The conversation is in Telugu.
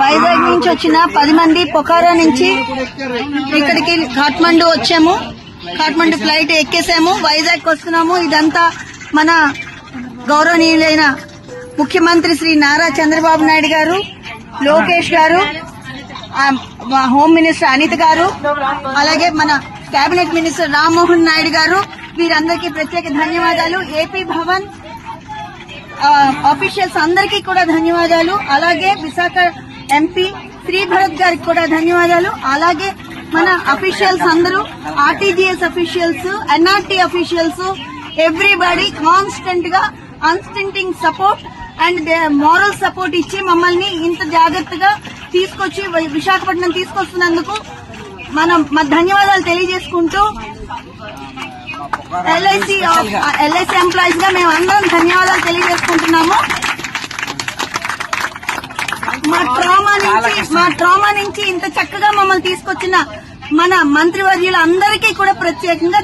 వైజాగ్ నుంచి వచ్చిన 10 మంది పొఖారా నుంచి ఇక్కడికి కాఠ్మండు వచ్చాము. కాఠ్మండు ఫ్లైట్ ఎక్కేసాము, వైజాగ్ వస్తున్నాము. ఇదంతా మన గౌరవనీయులైన ముఖ్యమంత్రి శ్రీ నారా చంద్రబాబు నాయుడు గారు, లోకేష్ గారు, హోమ్ మినిస్టర్ అనిత గారు, అలాగే మన కేబినెట్ మినిస్టర్ రామ్మోహన్ నాయుడు గారు, వీరందరికీ ప్రత్యేక ధన్యవాదాలు. ఏపీ భవన్ ఆఫీషియల్స్ అందరికీ కూడా ధన్యవాదాలు. అలాగే విశాఖ ఎంపీ శ్రీ భరత్ గారికి కూడా ధన్యవాదాలు. అలాగే మన అఫీషియల్స్ అందరూ, RTGS officials, NRT officials, everybody constant గా unstinting support and moral support ఇచ్చి మమ్మల్ని ఇంత జాగ్రత్తగా తీసుకొచ్చి విశాఖపట్నం తీసుకొస్తున్నందుకు మనం ధన్యవాదాలు తెలియజేసుకుంటూ ఎల్ఐసి ఎంప్లాయీస్ గా మేము అందరం ధన్యవాదాలు తెలియజేసుకుంటున్నాము. మా ట్రామా నుంచి ఇంత చక్కగా మమ్మల్ని తీసుకొచ్చిన మన మంత్రివర్యులందరికీ కూడా ప్రత్యేకంగా